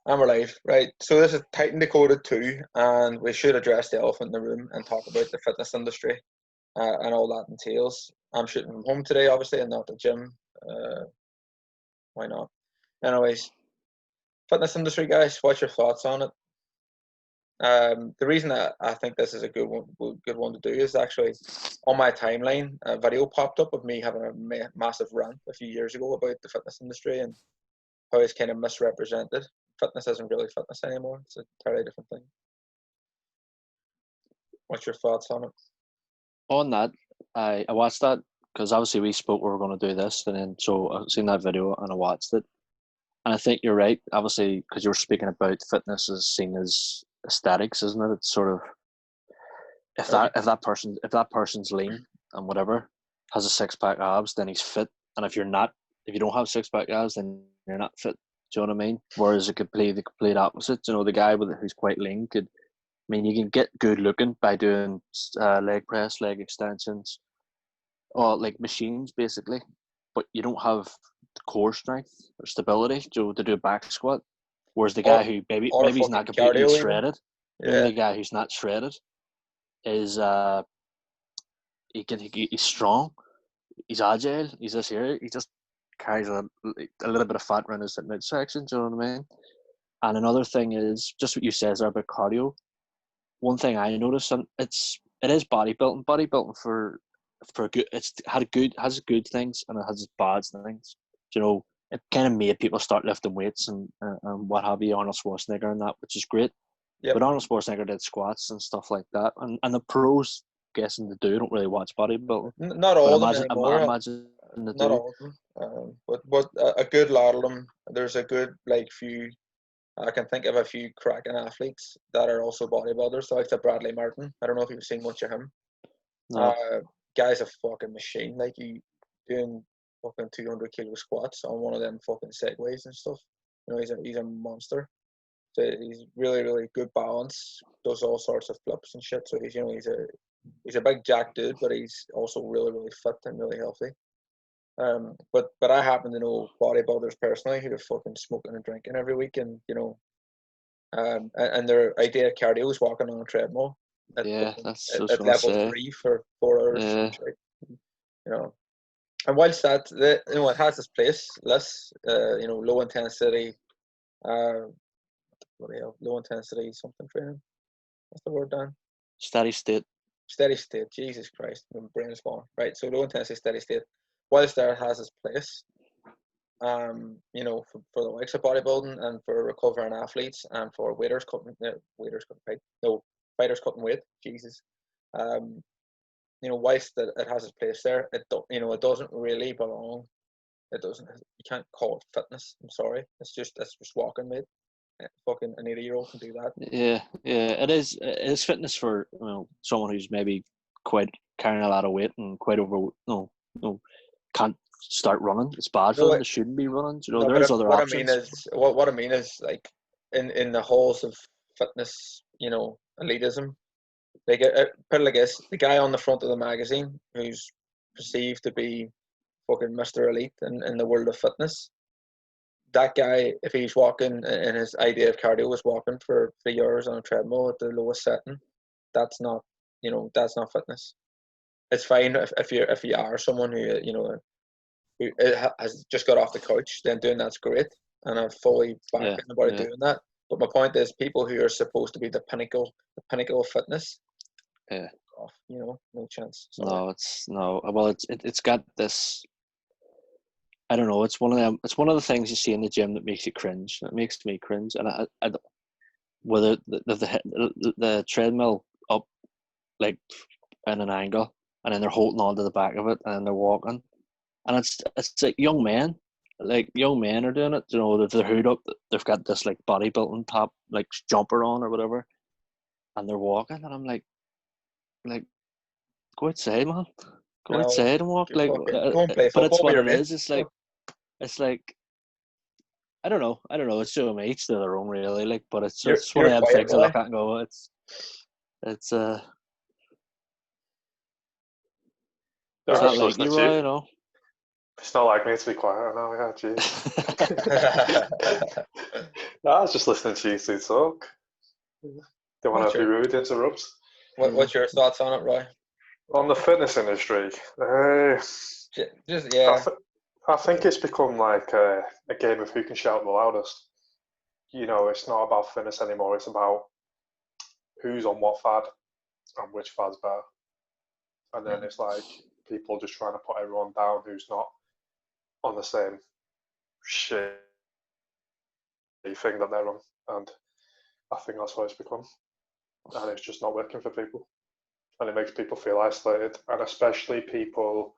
And we're live, right? So this is Titan Decoded 2, and we should address the elephant in the room and talk about the fitness industry and all that entails. I'm shooting from home today, obviously, and not the gym. Why not? Anyways, fitness industry, guys, what's your thoughts on it? The reason that I think this is a good one to do is actually on my timeline, a video popped up of me having a massive rant a few years ago about the fitness industry and how it's kind of misrepresented. Fitness isn't really fitness anymore. It's an entirely different thing. What's your thoughts on it? On that, I watched that because obviously we spoke we were going to do this, and then so I've seen that video and I watched it, and I think you're right. Obviously, because you were speaking about fitness is seen as aesthetics, isn't it? It's sort of if that person's lean and whatever has a 6-pack abs, then he's fit, and if you don't have 6-pack abs, then you're not fit. Do you know what I mean? Whereas it could play the complete opposite. You know, the guy who's quite lean could. I mean, you can get good looking by doing leg press, leg extensions, or like machines basically, but you don't have the core strength or stability to do a back squat. Whereas the guy who maybe he's not completely shredded, maybe the guy who's not shredded is he's strong, he's agile, he's this here, he just carries a little bit of fat around his midsection. Do you know what I mean? And another thing is just what you said there about cardio. One thing I noticed, and it is bodybuilding. Bodybuilding for good, has good things and it has bad things. You know, it kind of made people start lifting weights and what have you, Arnold Schwarzenegger and that, which is great. Yep. But Arnold Schwarzenegger did squats and stuff like that, and the pros, guessing they don't really watch bodybuilding. Not all of them anymore. Imagine not all of them, but a good lot of them. There's a good few. I can think of a few cracking athletes that are also bodybuilders, like the Bradley Martin. I don't know if you've seen much of him. No. Guy's a fucking machine. Like, he doing fucking 200 kilo squats on one of them fucking segways and stuff. You know, he's a monster. So he's really, really good balance. Does all sorts of flips and shit. So he's a big jack dude, but he's also really, really fit and really healthy. But I happen to know bodybuilders personally who are fucking smoking and drinking every week, and and their idea of cardio is walking on a treadmill at level 3 for 4 hours. Yeah. You know, and whilst that it has its place, less low intensity, low intensity something training. What's the word, Dan? Steady state. Jesus Christ, my brain is gone. Right, so low intensity, steady state. Whilst there has its place, for the likes of bodybuilding and for recovering athletes and for fighters cutting weight. Jesus, whilst it has its place there, it doesn't really belong. It doesn't. You can't call it fitness. I'm sorry. It's just walking, mate. Fucking an 80-year-old can do that. Yeah. It is fitness for someone who's maybe quite carrying a lot of weight and quite can't start running. It's bad for them. They shouldn't be running. There's other options. What I mean is like in the halls of fitness, elitism. Like, put it like this: the guy on the front of the magazine who's perceived to be fucking Mr. Elite in the world of fitness. That guy, if he's walking and his idea of cardio is walking for 3 hours on a treadmill at the lowest setting, that's not fitness. It's fine if you are someone who has just got off the couch, then doing that's great, and I'm fully back about doing that. But my point is, people who are supposed to be the pinnacle of fitness, no chance. Sorry. Well, it's got this. I don't know. It's one of them. It's one of the things you see in the gym that makes you cringe. It makes me cringe, and I whether the treadmill up like in an angle, and then they're holding on to the back of it, and then they're walking, and it's like young men are doing it. They're hood up, they've got this like bodybuilding top like jumper on or whatever, and they're walking, and I'm like, go outside, man. Go outside and walk. Like, but it's what it is. It's like I don't know. It's to each their own, really. Like, but it's one of them things I look at and go, it's They're not like you, you know. It's not like me to be quiet. I know, yeah, geez. No, I was just listening to you two talk. Don't want to be rude, interrupt. What's your thoughts on it, Roy? On the fitness industry, I think it's become like a game of who can shout the loudest. You know, it's not about fitness anymore. It's about who's on what fad and which fad's better. And then it's like people just trying to put everyone down who's not on the same shitty thing that they're on. And I think that's what it's become. And it's just not working for people. And it makes people feel isolated. And especially people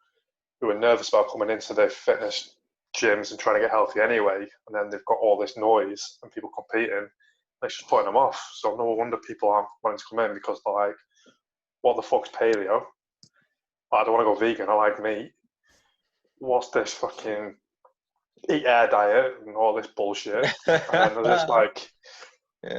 who are nervous about coming into their fitness gyms and trying to get healthy anyway. And then they've got all this noise and people competing. It's just putting them off. So no wonder people aren't wanting to come in because they're like, what the fuck's paleo? I don't want to go vegan. I like meat. What's this fucking eat air diet and all this bullshit? And then they're just like,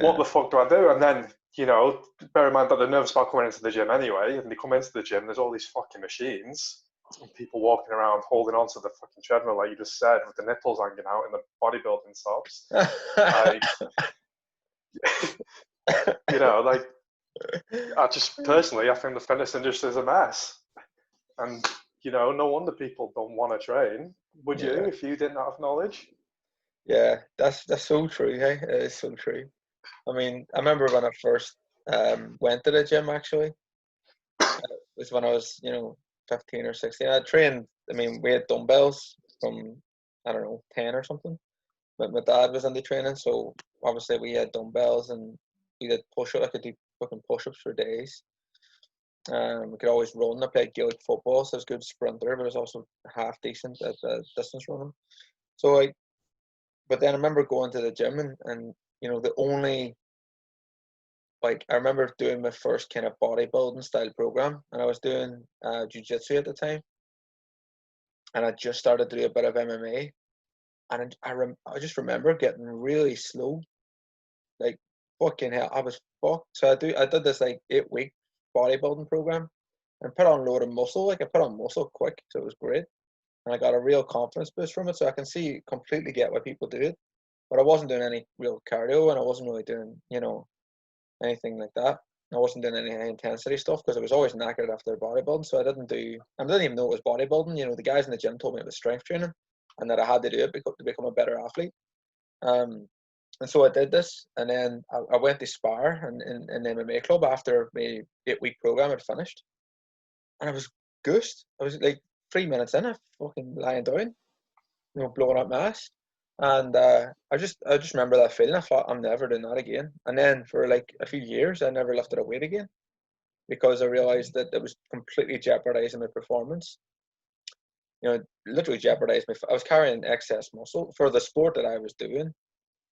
what the fuck do I do? And then, you know, bear in mind that they're nervous about coming into the gym anyway. And they come into the gym, there's all these fucking machines and people walking around holding onto the fucking treadmill, like you just said, with the nipples hanging out in the bodybuilding tops. Like, you know, like, I just personally, I think the fitness industry is a mess. And, you know, no wonder people don't want to train. Would you if you didn't have knowledge? Yeah, that's so true, hey? It is so true. I mean, I remember when I first went to the gym, actually. It was when I was, 15 or 16. I trained, I mean, we had dumbbells from, I don't know, 10 or something. But my dad was into training, so obviously we had dumbbells and we did push-ups. I could do fucking push-ups for days. We could always run. I played Gaelic football, so I was a good sprinter, but I was also half decent at distance running. So but then I remember going to the gym and the only, like, I remember doing my first kind of bodybuilding style program, and I was doing jiu-jitsu at the time, and I just started to do a bit of MMA, and I just remember getting really slow, like fucking hell, I was fucked. So I did this like 8-week bodybuilding program, and put on a load of muscle. Like I put on muscle quick, so it was great, and I got a real confidence boost from it. So I can completely get why people do it, but I wasn't doing any real cardio, and I wasn't really doing anything like that. I wasn't doing any high intensity stuff because I was always knackered after bodybuilding. So I didn't even know it was bodybuilding. The guys in the gym told me it was strength training and that I had to do it to become a better athlete. And so I did this, and then I went to spar in the MMA club after my 8-week program had finished. And I was goosed. I was like 3 minutes in, I fucking lying down, blowing up my ass. And I just remember that feeling. I thought, I'm never doing that again. And then for like a few years, I never lifted a weight again because I realized that it was completely jeopardizing my performance. Literally jeopardized me. I was carrying excess muscle for the sport that I was doing.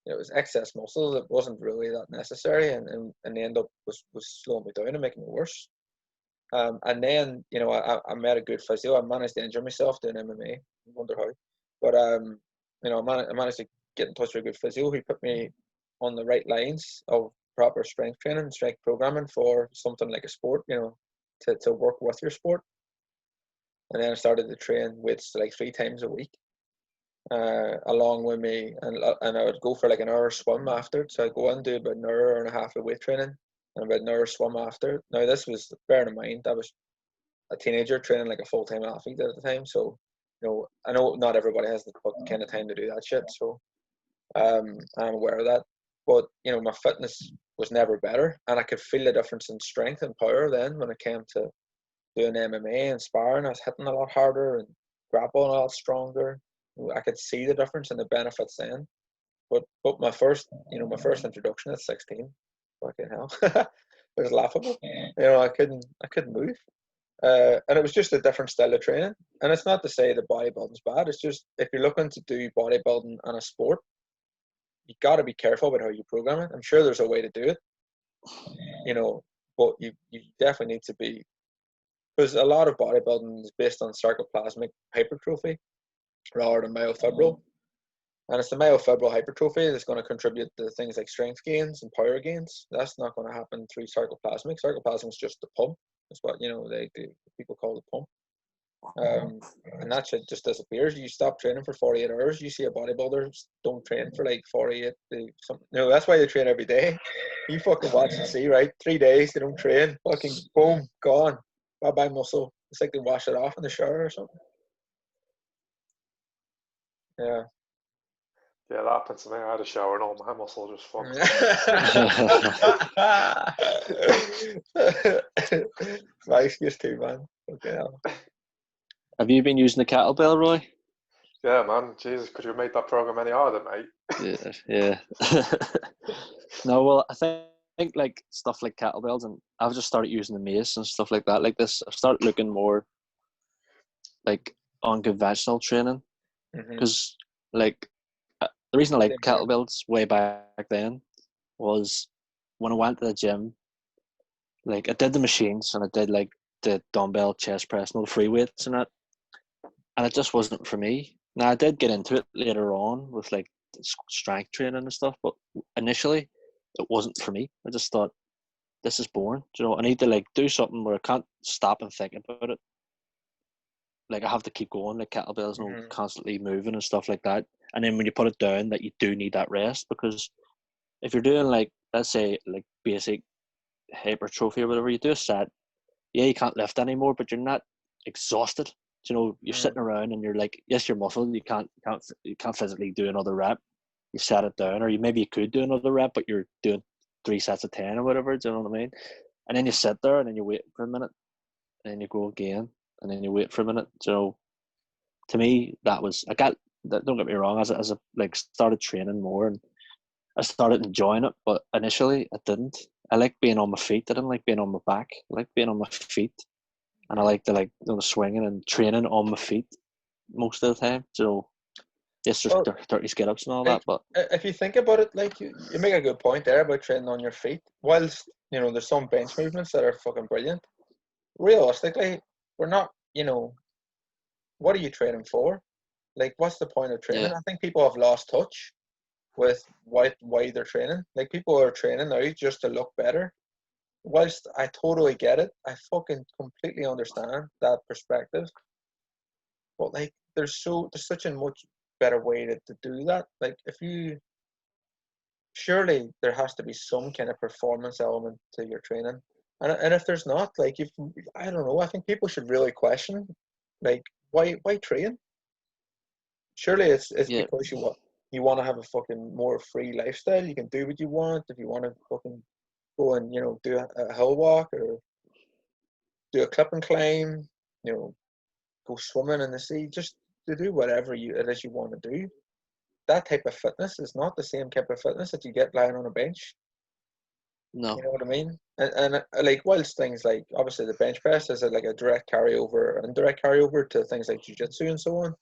It was excess muscle that wasn't really that necessary, and the end up was slowing me down and making me worse. And then I met a good physio. I managed to injure myself doing MMA. I wonder how, but I managed to get in touch with a good physio who put me on the right lines of proper strength training, strength programming for something like a sport, to work with your sport. And then I started to train weights like 3 times a week, along with me, and I would go for like an hour swim after. So I'd go and do about an hour and a half of weight training and about an hour swim after. Now this was, bearing in mind, I was a teenager training like a full-time athlete at the time, so I know not everybody has the kind of time to do that shit, so I'm aware of that. But my fitness was never better, and I could feel the difference in strength and power then when it came to doing MMA and sparring. I was hitting a lot harder and grappling a lot stronger. I could see the difference and the benefits then. But my first introduction at 16, fucking hell, it was laughable. I couldn't move. And it was just a different style of training. And it's not to say that bodybuilding's bad. It's just, if you're looking to do bodybuilding and a sport, you got to be careful about how you program it. I'm sure there's a way to do it, but you definitely need to be, because a lot of bodybuilding is based on sarcoplasmic hypertrophy rather than myofibril. And it's the myofibril hypertrophy that's going to contribute to things like strength gains and power gains. That's not going to happen through sarcoplasmic. Sarcoplasmic is just the pump. That's what, they do. People call the pump. And that shit just disappears. You stop training for 48 hours. You see a bodybuilder don't train for like 48. No, that's why they train every day. You fucking watch and see, right? 3 days they don't train. Fucking boom, gone. Bye bye muscle. It's like they wash it off in the shower or something. Yeah. Yeah, that happened to me. I had a shower and all my muscles just fucked. My excuse too, man. Okay. Hell. Have you been using the kettlebell, Roy? Yeah, man. Jesus, could you have made that program any harder, mate? Yeah. No, well, I think like stuff like kettlebells, and I've just started using the mace and stuff like that. Like this, I've started looking more like unconventional training because like the reason I liked kettlebells way back then was when I went to the gym. Like I did the machines and I did like the dumbbell chest press and all the free weights and that, and it just wasn't for me. Now I did get into it later on with like strength training and stuff, but initially it wasn't for me. I just thought this is boring. You know, I need to like do something where I can't stop and think about it. Like I have to keep going, like kettlebells, and constantly moving and stuff like that. And then when you put it down, that you do need that rest, because if you're doing like, let's say like basic hypertrophy or whatever, you do a set, yeah, you can't lift anymore, but you're not exhausted. You know, you're sitting around and you're like, yes, you're muscle. You can't physically do another rep. You set it down, or maybe you could do another rep, but you're doing 3 sets of 10 or whatever. Do you know what I mean? And then you sit there and then you wait for a minute, and then you go again, and then you wait for a minute. So to me, that was don't get me wrong, as I like started training more and I started enjoying it, but initially I didn't. I like being on my feet. I didn't like being on my back. I like being on my feet, and I like the swinging and training on my feet most of the time. So yes, there's 30 get ups and all like, that, but if you think about it, like you make a good point there about training on your feet. Whilst there's some bench movements that are fucking brilliant. Realistically, we're not. What are you training for? Like, what's the point of training? I think people have lost touch with why they're training. Like, people are training now just to look better. Whilst I totally get it, I fucking completely understand that perspective. But like, there's such a much better way to do that. Like, surely there has to be some kind of performance element to your training. And if there's not, like, I don't know, I think people should really question, like, why train? Surely it's because you want to have a fucking more free lifestyle. You can do what you want. If you want to fucking go and do a hill walk or do a clip and climb, go swimming in the sea, just to do whatever it is you want to do. That type of fitness is not the same type of fitness that you get lying on a bench. no. You know what I mean? And like, whilst things like obviously the bench press is like a direct carryover, indirect carryover to things like jiu-jitsu and so on.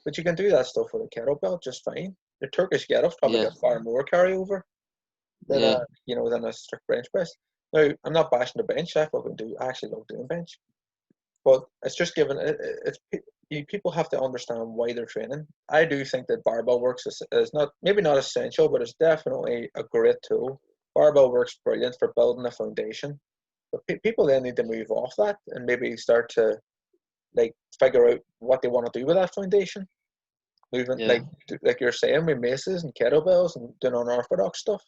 But you can do that stuff with a kettlebell just fine. The Turkish get-ups probably got far more carryover than a strict bench press. Now, I'm not bashing the bench. I actually love doing bench. But it's just given people have to understand why they're training. I do think that barbell works is not maybe not essential, but it's definitely a great tool. Barbell works brilliant for building a foundation. But people then need to move off that and maybe start to like figure out what they want to do with that foundation. Moving like you're saying with maces and kettlebells and doing unorthodox stuff.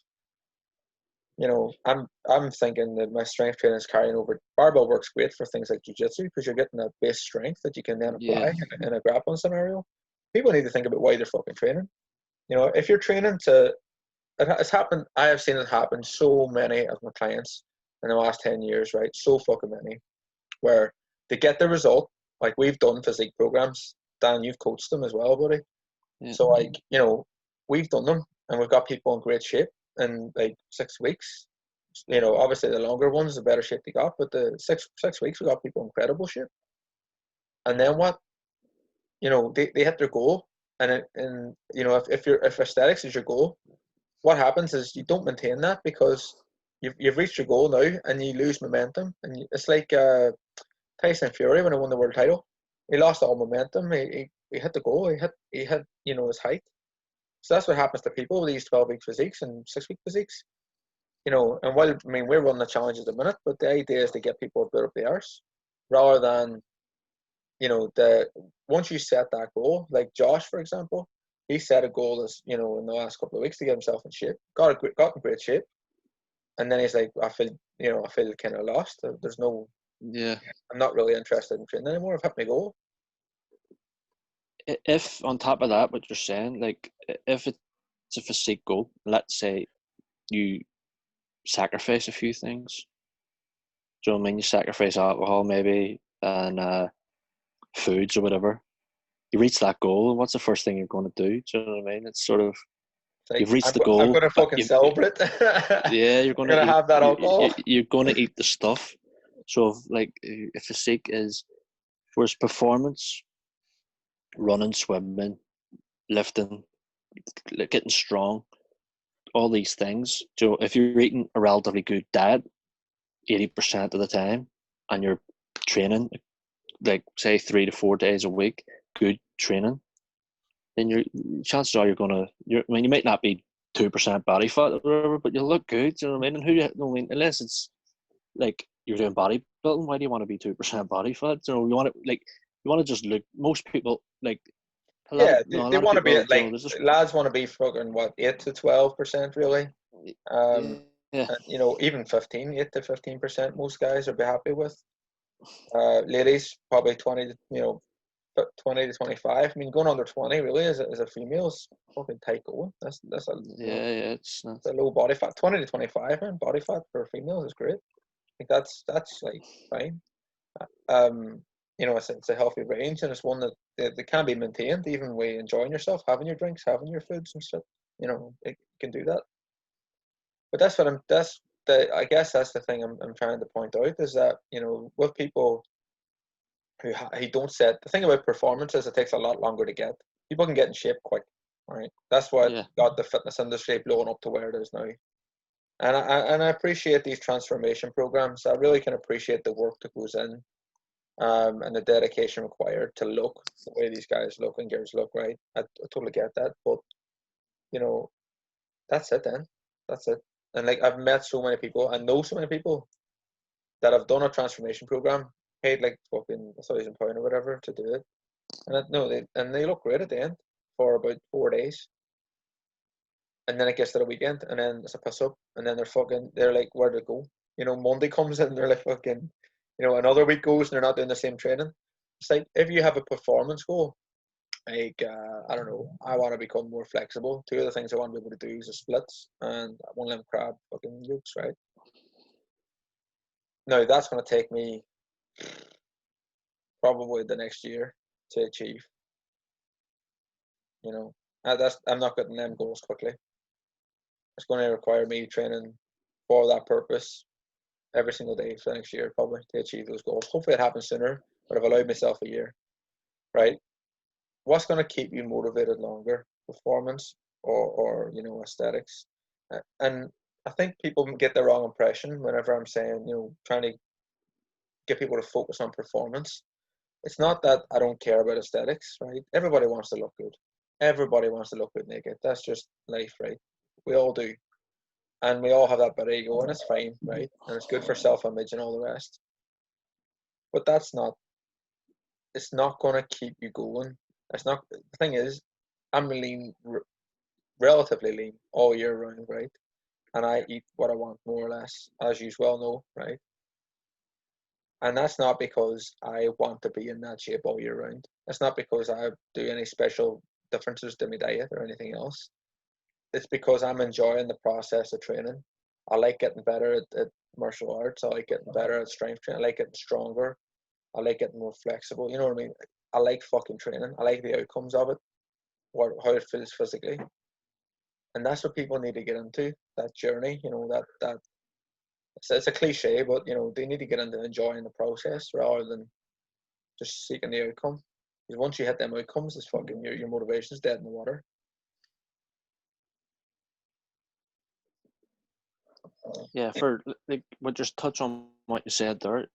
I'm thinking that my strength training is carrying over. Barbell works great for things like jiu-jitsu because you're getting that base strength that you can then apply in a grappling scenario. People need to think about why they're fucking training. If you're training it's happened. I have seen it happen so many of my clients in the last 10 years, right? So fucking many, where they get the result. Like, we've done physique programs. Dan, you've coached them as well, buddy. Yeah. So like, we've done them and we've got people in great shape in like 6 weeks. Obviously the longer ones, the better shape they got, but the 6 weeks we got people in incredible shape. And then what? They hit their goal, and if aesthetics is your goal, what happens is you don't maintain that because you've reached your goal now and you lose momentum. And it's like Tyson Fury when he won the world title. He lost all momentum. He hit the goal. He hit his height. So that's what happens to people with these 12-week physiques and 6-week physiques. And we're running the challenge at the minute, but the idea is to get people to build up the arse rather than the once you set that goal, like Josh, for example, he set a goal as in the last couple of weeks to get himself in shape. Got in great shape, and then he's like, I feel kind of lost. There's no, Yeah. I'm not really interested in training anymore. I've hit my goal. If on top of that, what you're saying, like if it's a physique goal, let's say you sacrifice a few things. Do you know what I mean? You sacrifice alcohol maybe and foods or whatever. You reach that goal, and what's the first thing you're going to do? Do you know what I mean? It's sort of Like, you've reached the I'm goal, gonna but fucking celebrate. yeah, you're I'm going to gonna eat. have that alcohol. You're going to eat the stuff. So if physique is, whereas performance, running, swimming, lifting, getting strong, all these things. So if you're eating a relatively good diet 80% of the time and you're training like say 3 to 4 days a week, good training, then your chances are I mean, you might not be 2% body fat or whatever, but you'll look good. You know what I mean? And unless it's like you're doing bodybuilding, why do you want to be 2% body fat? You want to just look. Most people like They want to be like, just, lads want to be fucking what, 8 to 12% really. yeah. And, even 8 to 15% most guys would be happy with. Ladies probably 20 to 25. I mean, going under 20 really as a female is fucking tight going. That's It's not. a low body fat. 20 to 25, man, body fat for females is great. I think that's like fine. It's a healthy range, and it's one that can be maintained even when enjoying yourself, having your drinks, having your foods and shit. It can do that. But I guess that's the thing I'm trying to point out is that with people who don't set, the thing about performance is it takes a lot longer to get. People can get in shape quick, right? That's what got the fitness industry blowing up to where it is now. And I appreciate these transformation programs. I really can appreciate the work that goes in, and the dedication required to look the way these guys look and girls look, right? I totally get that, but that's it then. That's it. And like I've met so many people, I know so many people that have done a transformation program, paid like fucking £1,000 or whatever to do it, and they look great at the end for about 4 days. And then it gets to the weekend, and then it's a piss up, and then they're like, where to go? Monday comes in, and they're like fucking, another week goes, and they're not doing the same training. It's like, if you have a performance goal, like, I don't know, I want to become more flexible. 2 of the things I want to be able to do is the splits, and I want to learn crab fucking yokes, right? Now, that's going to take me probably the next year to achieve. I'm not getting them goals quickly. It's going to require me training for that purpose every single day for the next year, probably, to achieve those goals. Hopefully it happens sooner, but I've allowed myself a year, right? What's going to keep you motivated longer? Performance or aesthetics? And I think people get the wrong impression whenever I'm saying, trying to get people to focus on performance. It's not that I don't care about aesthetics, right? Everybody wants to look good. Everybody wants to look good naked. That's just life, right? We all do. And we all have that bit of ego, and it's fine, right? And it's good for self-image and all the rest. But it's not going to keep you going. The thing is, I'm lean, relatively lean all year round, right? And I eat what I want, more or less, as you well know, right? And that's not because I want to be in that shape all year round. That's not because I do any special differences to my diet or anything else. It's because I'm enjoying the process of training. I like getting better at martial arts. I like getting better at strength training. I like getting stronger. I like getting more flexible. You know what I mean? I like fucking training. I like the outcomes of it, how it feels physically. And that's what people need to get into, that journey. That it's a cliche, but they need to get into enjoying the process rather than just seeking the outcome. Because once you hit them outcomes, it's fucking your motivation's dead in the water. Yeah, for like, we'll just touch on what you said there.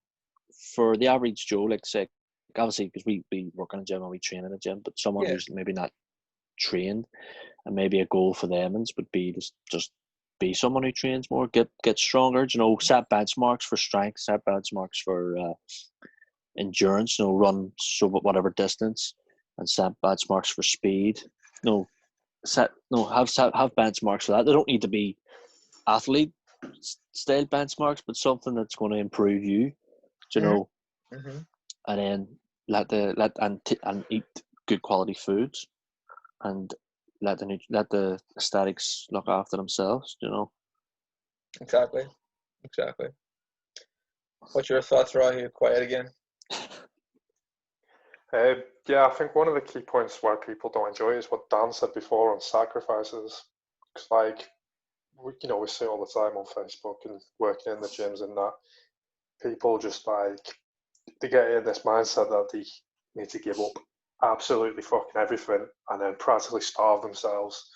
For the average Joe, like say, obviously, because we work in a gym and we train in a gym, but someone who's maybe not trained, and maybe a goal for them would be to just be someone who trains more, get stronger. Set benchmarks for strength, set benchmarks for endurance, run so whatever distance and set benchmarks for speed. Have benchmarks for that. They don't need to be athlete style benchmarks, but something that's going to improve you, Mm-hmm. and then and eat good quality foods, and let the aesthetics look after themselves. Exactly. What's your thoughts, Roy? You're quiet again. Yeah, I think one of the key points why people don't enjoy it is what Dan said before on sacrifices. Because, like, we see all the time on Facebook and working in the gyms and that, people just, like, they get in this mindset that they need to give up absolutely fucking everything and then practically starve themselves.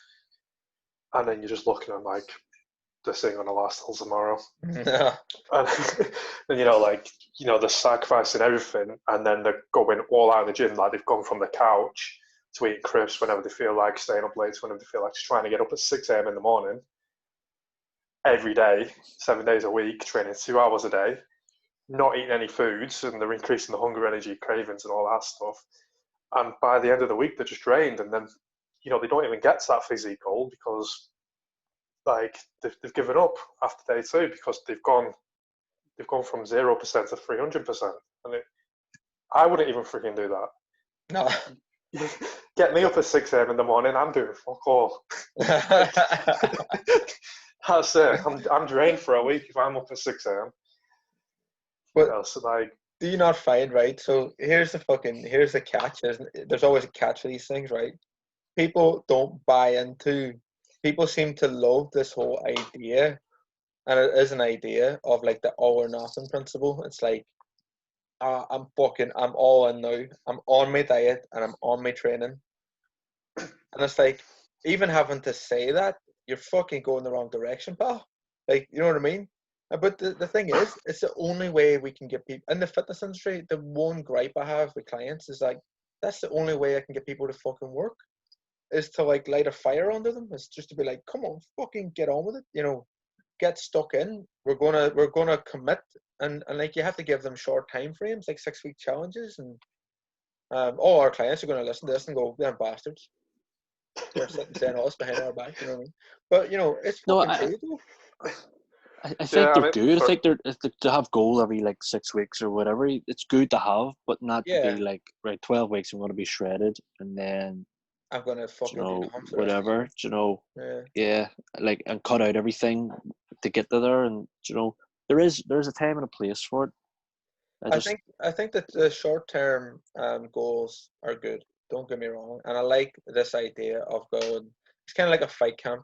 And then you're just looking at, like, this thing going to last till tomorrow. Yeah. And they're sacrificing everything, and then they're going all out of the gym. Like, they've gone from the couch to eating crisps whenever they feel like, staying up late whenever they feel like, just trying to get up at 6 a.m. in the morning every day, 7 days a week, training 2 hours a day, not eating any foods, and they're increasing the hunger, energy, cravings, and all that stuff. And by the end of the week, they're just drained, and then they don't even get to that physique goal because, like, they've given up after day 2 because they've gone from 0% to 300%. And I wouldn't even freaking do that. No. Get me up at 6 a.m. in the morning, I'm doing fuck all. That's it. I'm drained for a week if I'm up at 6 a.m. But So, like, do you not find, right? So here's the catch. There's always a catch for these things, right? People seem to love this whole idea, and it is an idea of, like, the all or nothing principle. It's like, I'm all in now. I'm on my diet and I'm on my training. And it's like, even having to say that, you're fucking going the wrong direction, pal. Like, you know what I mean? But the thing is, it's the only way we can get people in the fitness industry. The one gripe I have with clients is, like, that's the only way I can get people to fucking work, is to, like, light a fire under them. It's just to be like, come on, fucking get on with it. Get stuck in. We're gonna commit, and like, you have to give them short time frames, like 6-week challenges, and all our clients are gonna listen to this and go, they're bastards. They're sitting saying all this behind our back, you know what I mean? But it's fucking true though. I think they're good. I think to have goal every, like, 6 weeks or whatever. It's good to have, but not to be like, right, 12 weeks I'm going to be shredded, and then I'm gonna fucking be numb for whatever. Yeah, like, and cut out everything to get to there, and there's a time and a place for it. I think that the short term goals are good. Don't get me wrong, and I like this idea of going. It's kind of like a fight camp.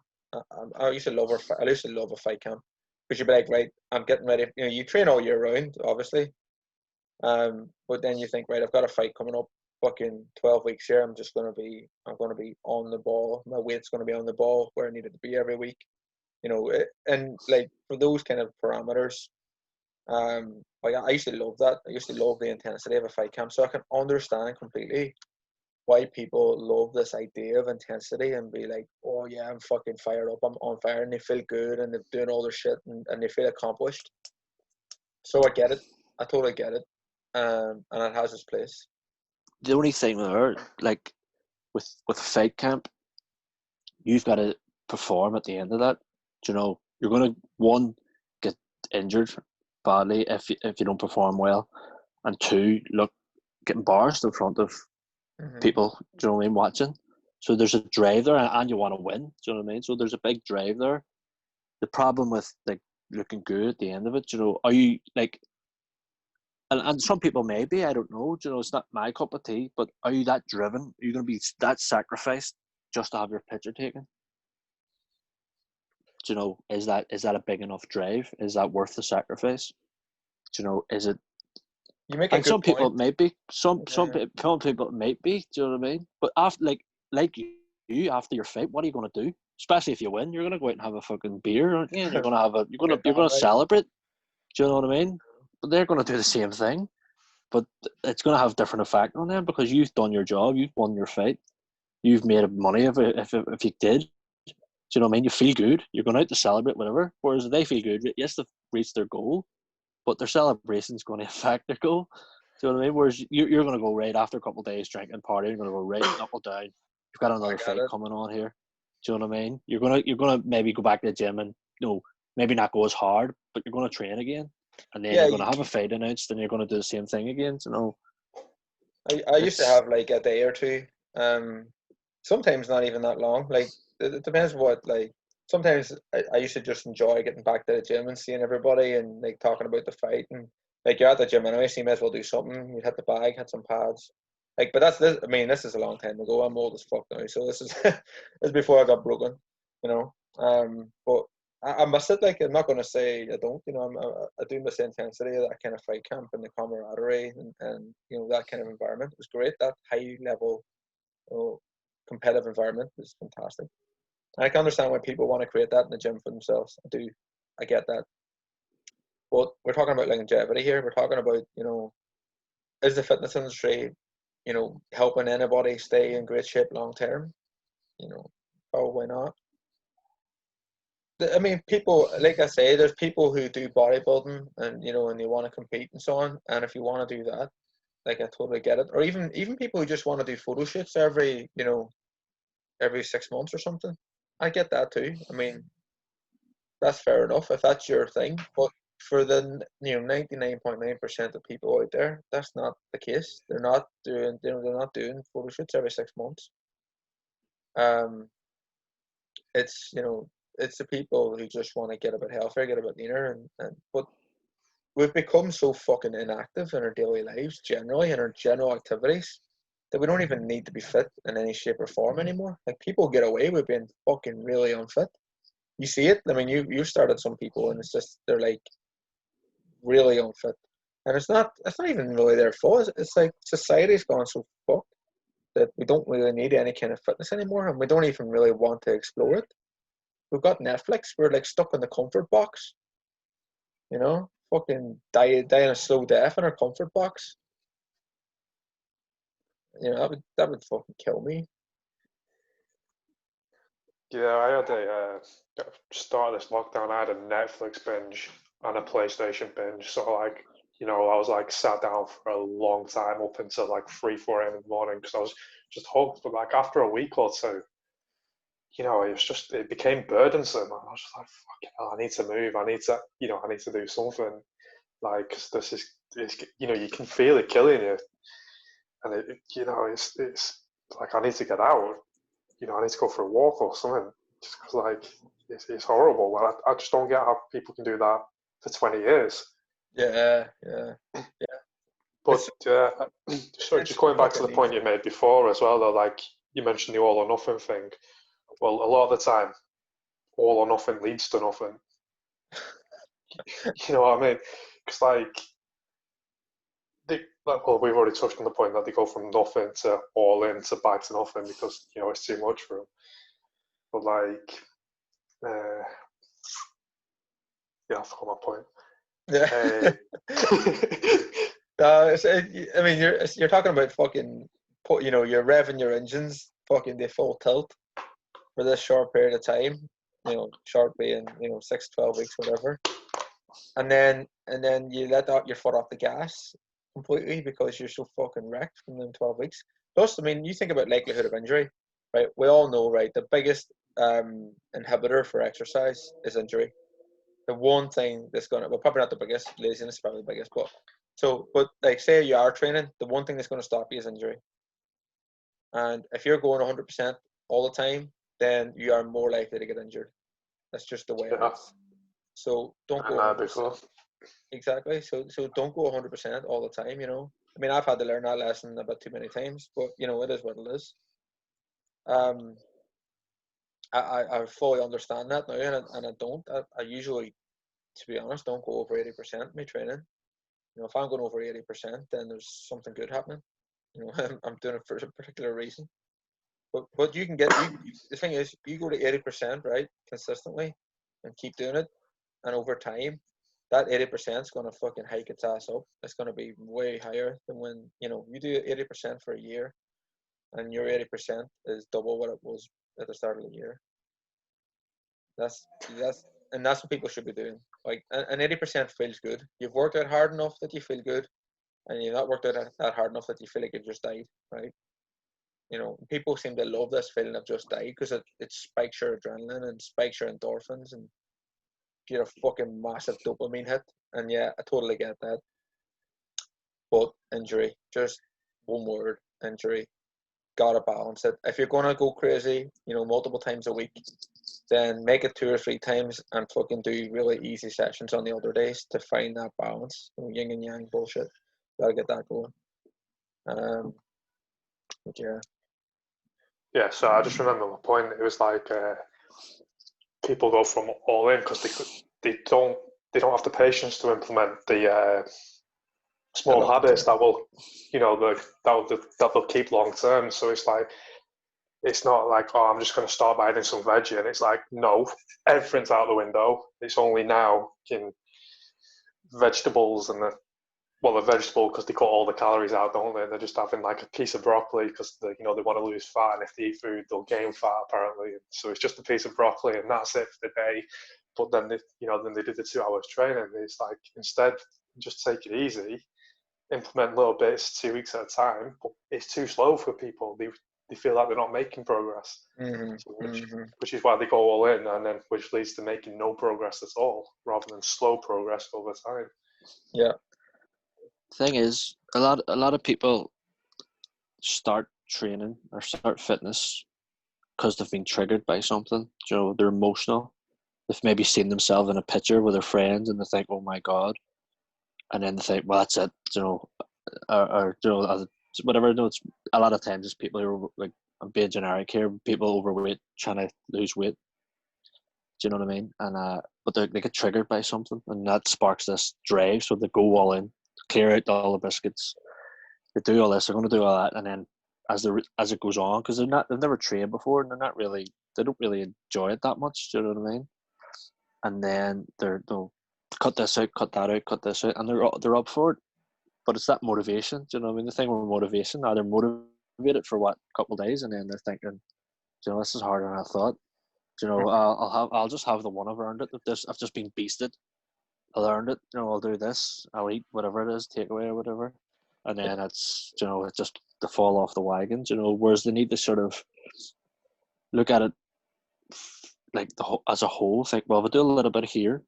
I used to love a fight camp, because you'd be like, right, I'm getting ready. You train all year round, obviously, but then you think, right, I've got a fight coming up. Fucking 12 weeks here. I'm gonna be on the ball. My weight's gonna be on the ball where I need it to be every week. And, like, for those kind of parameters, like, I used to love that. I used to love the intensity of a fight camp, so I can understand completely why people love this idea of intensity and be like, oh yeah, I'm fucking fired up, I'm on fire, and they feel good and they're doing all their shit and they feel accomplished. So I get it. I totally get it. And it has its place. The only thing there, like, with fight camp, you've got to perform at the end of that. You're going to, 1, get injured badly if you don't perform well, and 2, get embarrassed in front of people, do you know what I mean, watching. So there's a drive there, and you want to win, do you know what I mean? So there's a big drive there. The problem with, like, looking good at the end of it, are you, like, and some people may be, I don't know, it's not my cup of tea, but are you that driven? Are you going to be that sacrificed just to have your picture taken? Is that a big enough drive? Is that worth the sacrifice? Is it? You make and some point. People might be. Some people might be. Do you know what I mean? But after, like you after your fight, what are you going to do? Especially if you win, you're going to go out and have a fucking beer, aren't you? You're going to celebrate. Do you know what I mean? But they're going to do the same thing, but it's going to have different effect on them because you've done your job, you've won your fight, you've made money if you did. Do you know what I mean? You feel good. You're going out to celebrate, whatever. Whereas they feel good. Yes, they've reached their goal, but their celebration is going to affect their goal. Do you know what I mean? Whereas you're going to go right after a couple of days drinking, partying, you're going to go right knuckle down. You've got another fight coming on here. Do you know what I mean? You're gonna maybe go back to the gym and maybe not go as hard, but you're going to train again, and then you're going to have a fight announced, and you're going to do the same thing again. You know. I used to have like a day or two. Sometimes not even that long. Like it depends what like. Sometimes I used to just enjoy getting back to the gym and seeing everybody and like talking about the fight, and like you're at the gym anyway, so you may as well do something. You hit the bag, hit some pads. Like, but this. I mean, this is a long time ago. I'm old as fuck now, so this is this is before I got broken, you know. But I miss it. Like, I'm not gonna say I don't. You know, I do miss the intensity of that kind of fight camp and the camaraderie and that kind of environment. It was great. That high level, competitive environment was fantastic. And I can understand why people want to create that in the gym for themselves. I get that. But we're talking about longevity here. We're talking about, is the fitness industry, helping anybody stay in great shape long term? Probably not. I mean, people, like I say, there's people who do bodybuilding and, and they want to compete and so on. And if you want to do that, like I totally get it. Or even people who just want to do photo shoots every 6 months or something. I get that too. I mean, that's fair enough if that's your thing. But for the 99.9% of people out there, that's not the case. They're not doing photo shoots every 6 months. It's it's the people who just want to get a bit healthier, get a bit leaner, but we've become so fucking inactive in our daily lives, generally in our general activities, that we don't even need to be fit in any shape or form anymore. Like, people get away with being fucking really unfit. You see it. I mean, you started some people, and it's just they're like really unfit, and it's not even really their fault. It's like society's gone so fucked that we don't really need any kind of fitness anymore, and we don't even really want to explore it. We've got Netflix. We're like stuck in the comfort box. Fucking dying a slow death in our comfort box. That would fucking kill me. Yeah, I had start of this lockdown. I had a Netflix binge and a PlayStation binge. So like, I was like sat down for a long time up until like 3-4 a.m. in the morning because I was just hooked. But like after a week or two, it became burdensome. And I was just like, fucking hell, I need to move. I need to do something. Like, 'cause this is, you can feel it killing you, and it's like I need to get out. I need to go for a walk or something. Just because, like, it's horrible. I just don't get how people can do that for 20 years. Yeah. But sorry, just going back to the point you made before as well, though, like you mentioned the all or nothing thing. Well, a lot of the time, all or nothing leads to nothing. You know what I mean? Because we've already touched on the point that they go from nothing to all in to back to nothing because it's too much for them. But I forgot my point. Yeah. I mean, you're talking about fucking, you're revving your engines, fucking the full tilt for this short period of time. Short being 6, 12 weeks, whatever, and then you let out your foot off the gas completely because you're so fucking wrecked from them 12 weeks. Plus, I mean, you think about likelihood of injury, right? We all know, right? The biggest inhibitor for exercise is injury. The one thing that's probably not the biggest, laziness is probably the biggest, but like, say you are training, the one thing that's going to stop you is injury. And if you're going 100% all the time, then you are more likely to get injured. That's just the way it is. So don't go 100%. Exactly. So don't go 100% all the time. I mean, I've had to learn that lesson about too many times, but it is what it is. I fully understand that now, and I don't. I usually, to be honest, don't go over 80% in my training. If I'm going over 80%, then there's something good happening. I'm doing it for a particular reason. But you can get, the thing is, you go to 80%, right, consistently, and keep doing it, and over time, that 80% is going to fucking hike its ass up. It's going to be way higher than when, you do 80% for a year, and your 80% is double what it was at the start of the year. That's what people should be doing. Like, and 80% feels good. You've worked out hard enough that you feel good, and you've not worked out that hard enough that you feel like you've just died, right? You know, people seem to love this feeling of just died because it spikes your adrenaline and spikes your endorphins and get a fucking massive dopamine hit. And yeah, I totally get that. But injury, just one word, injury. Gotta balance it. If you're gonna go crazy, you know, multiple times a week, then make it 2 or 3 times and fucking do really easy sessions on the other days to find that balance. You know, yin and yang bullshit. Gotta get that going. But yeah. Yeah, so I just remember my point. It was like people go from all in because they don't have the patience to implement the small habits that will, you know, that will keep long term. So it's like, it's not like, oh, I'm just going to start by adding some veggie, and it's like, no, everything's out the window. It's only now in vegetables and the vegetable, because they cut all the calories out, don't they? They're just having like a piece of broccoli because they want to lose fat, and if they eat food, they'll gain fat apparently. So it's just a piece of broccoli, and that's it for the day. But then they did the 2 hours training. It's like, instead, just take it easy, implement little bits 2 weeks at a time. But it's too slow for people. They feel like they're not making progress, which is why they go all in, and then which leads to making no progress at all, rather than slow progress over time. Yeah. Thing is, a lot of people start training or start fitness because they've been triggered by something. You know, they're emotional. They've maybe seen themselves in a picture with their friends, and they think, "Oh my god," and then they think, "Well, that's it." You know, or you know, whatever. You know, it's a lot of times it's people who are, like, I'm being generic here, people overweight trying to lose weight. Do you know what I mean? And but they get triggered by something, and that sparks this drive. So they go all in, clear out all the biscuits. They do all this. They're going to do all that, and then as it goes on, because they've never trained before, and they don't really enjoy it that much. Do you know what I mean? And then they'll cut this out, cut that out, cut this out, and they're up for it. But it's that motivation. Do you know what I mean? The thing with motivation, now they're motivated for a couple of days, and then they're thinking, you know, this is harder than I thought. You know, I'll just have the one I've earned it. I've just been beasted. I'll earn it. You know, I'll do this. I'll eat whatever it is, takeaway or whatever, and then it's, you know, it's just to fall off the wagons. You know, whereas they need to sort of look at it like as a whole. Think, well, if I do a little bit here,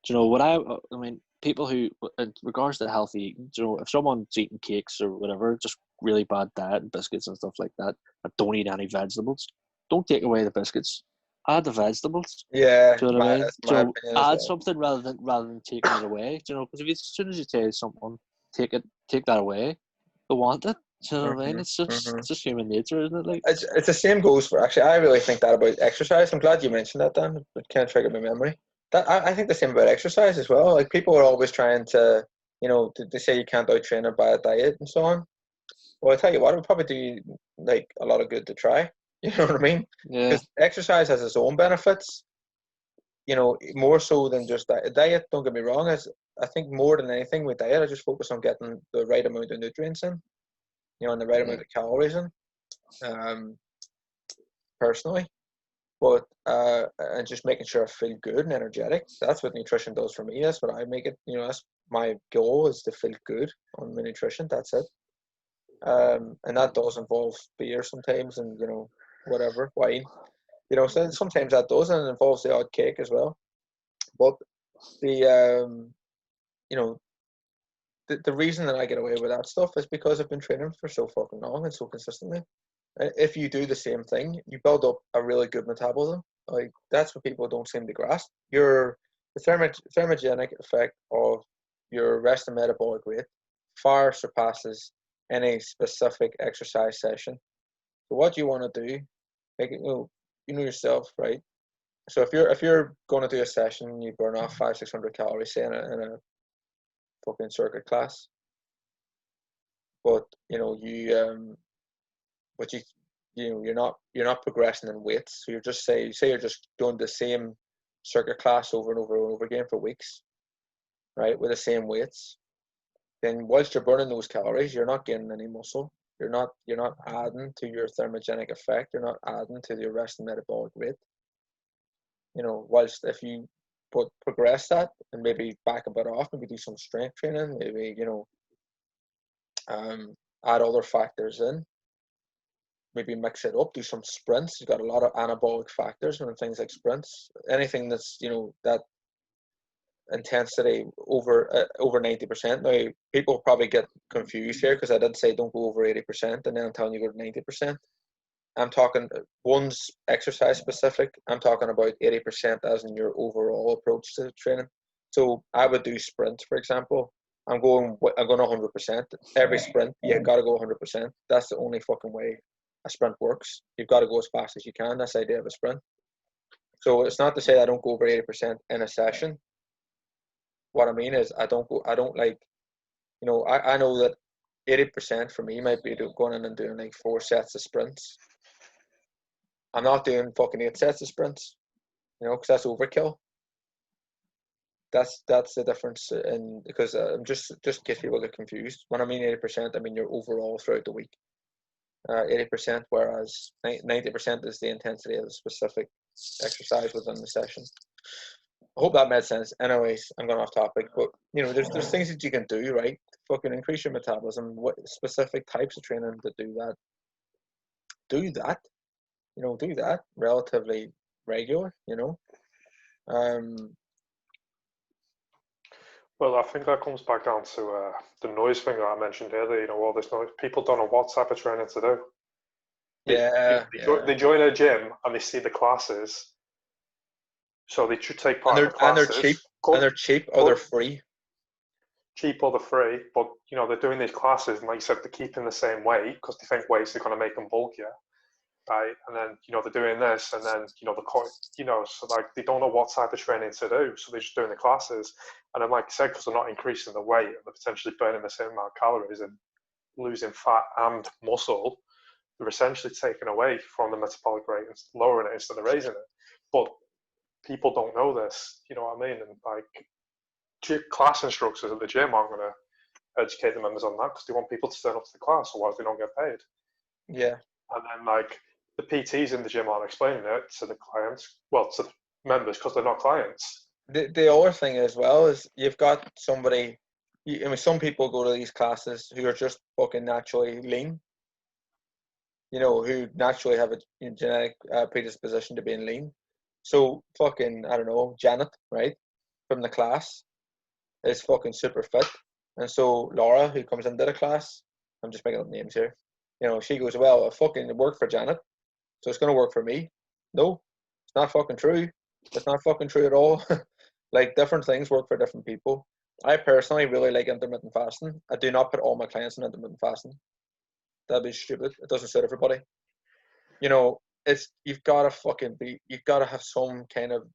you know, I mean, people who, in regards to healthy eating, you know, if someone's eating cakes or whatever, just really bad diet and biscuits and stuff like that, and don't eat any vegetables, don't take away the biscuits. Add the vegetables. Yeah, do you know what I mean? that's my So opinion as add well. something rather than taking it away. Do you know, because as soon as you tell someone take that away, they want it. Do you know what I mean? It's just human nature, isn't it? Like, it's the same goes for, actually, I really think that about exercise. I'm glad you mentioned that, Dan. It kind of triggered my memory. That I think the same about exercise as well. Like, people are always trying to, you know, they say you can't out train or by a diet and so on. Well, I tell you what, it would probably do you, like, a lot of good to try. You know what I mean? yeah, Because exercise has its own benefits, you know, more so than just that. Diet, don't get me wrong, is, I think more than anything with diet, I just focus on getting the right amount of nutrients in, you know, and the right amount of calories in, personally. But and just making sure I feel good and energetic. That's what nutrition does for me. That's what I make it. You know, that's my goal, is to feel good on my nutrition. That's it. And that does involve beer sometimes, and, you know, whatever, wine. You know, so sometimes that does, and it involves the odd cake as well. But the you know, the reason that I get away with that stuff is because I've been training for so fucking long and so consistently. If you do the same thing, you build up a really good metabolism. Like, that's what people don't seem to grasp. The thermogenic effect of your resting metabolic rate far surpasses any specific exercise session. So what you want to do, like, you know yourself, right? So if you're going to do a session, you burn off 500-600 calories, say, in a fucking circuit class, but, you know, but you know, you're not progressing in weights. So you're just say you're just doing the same circuit class over and over and over again for weeks, right, with the same weights. Then whilst you're burning those calories, you're not gaining any muscle. You're not adding to your thermogenic effect. You're not adding to the resting metabolic rate. You know, whilst if you progress that and maybe back a bit off, maybe do some strength training, maybe, you know, Add other factors in. Maybe mix it up. Do some sprints. You've got a lot of anabolic factors and things like sprints. Anything that's that intensity over 90%. Now people probably get confused here because I did say don't go over 80%, and then I'm telling you go to 90%. I'm talking one's exercise specific. I'm talking about 80% as in your overall approach to training. So I would do sprints, for example. I'm going 100%. Every sprint, you got to go 100%. That's the only fucking way a sprint works. You've got to go as fast as you can. That's the idea of a sprint. So it's not to say I don't go over 80% in a session. What I mean is I don't like, I know that 80% for me might be going in and doing like 4 sets of sprints. I'm not doing fucking 8 sets of sprints, because that's overkill. That's the difference because I'm just in case people get confused. When I mean 80%, I mean your overall throughout the week. 80%, whereas 90% is the intensity of the specific exercise within the session. I hope that made sense. Anyways, I'm going off topic, but there's things that you can do, right? Fucking increase your metabolism. What specific types of training to do that? Do that. Do that relatively regular. Well, I think that comes back down to the noise thing that I mentioned earlier. All this noise. People don't know what type of training to do. They join a gym and they see the classes, so they should take part in the classes. And they're cheap or they're free. Cheap or they're free, but they're doing these classes, and like you said, they're keeping the same weight because they think weights are going to make them bulkier, right? And then they're doing this, and then so like they don't know what type of training to do, so they're just doing the classes. And then, like I said, because they're not increasing the weight, and they're potentially burning the same amount of calories and losing fat and muscle, they're essentially taking away from the metabolic rate and lowering it instead of raising it. But people don't know this, you know what I mean? And like class instructors at the gym aren't going to educate the members on that because they want people to turn up to the class, otherwise they don't get paid. Yeah. And then like the PTs in the gym aren't explaining it to the clients, to the members, because they're not clients. The other thing as well is you've got somebody, some people go to these classes who are just fucking naturally lean, who naturally have a genetic predisposition to being lean. So fucking, I don't know, Janet, right, from the class is fucking super fit. And so Laura, who comes into the class, I'm just making up names here, she goes, well, it fucking worked for Janet, so it's going to work for me. No, it's not fucking true. It's not fucking true at all. Like, different things work for different people. I personally really like intermittent fasting. I do not put all my clients in intermittent fasting. That'd be stupid. It doesn't suit everybody. You've got to have some kind of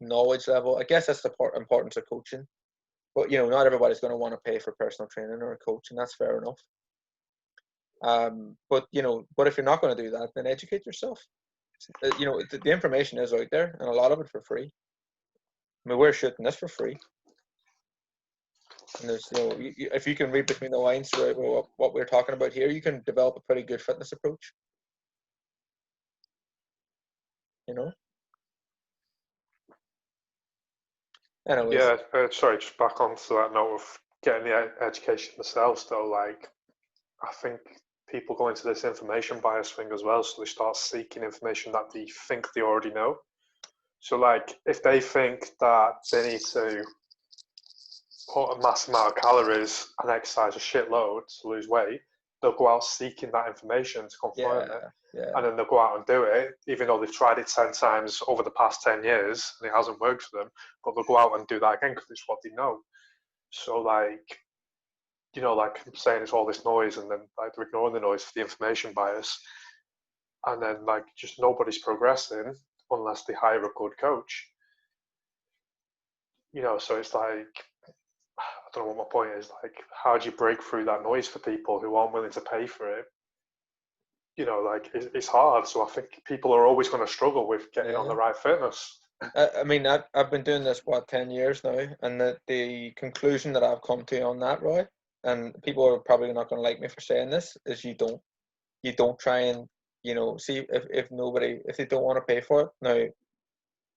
knowledge level. I guess that's the importance of coaching. But, not everybody's going to want to pay for personal training or a coach, and that's fair enough. But if you're not going to do that, then educate yourself. The information is out there, and a lot of it for free. I mean, we're shooting this for free. And there's, if you can read between the lines throughout what we're talking about here, you can develop a pretty good fitness approach. Anyways. Yeah, sorry, just back onto that note of getting the education themselves, though. Like, I think people go into this information bias thing as well, so they start seeking information that they think they already know. So, like, if they think that they need to put a mass amount of calories and exercise a shitload to lose weight, they'll go out seeking that information to confirm it. Yeah. And then they'll go out and do it, even though they've tried it 10 times over the past 10 years and it hasn't worked for them, but they'll go out and do that again because it's what they know. So, like, like I'm saying, it's all this noise, and then like they're ignoring the noise for the information bias. And then, like, just nobody's progressing unless they hire a good coach. So it's like, I don't know what my point is. Like, how do you break through that noise for people who aren't willing to pay for it? Like, it's hard. So I think people are always going to struggle with getting on the right fitness. I mean, I've been doing this, 10 years now, and the conclusion that I've come to on that, Roy, and people are probably not going to like me for saying this, is you don't try and, see if they don't want to pay for it. Now,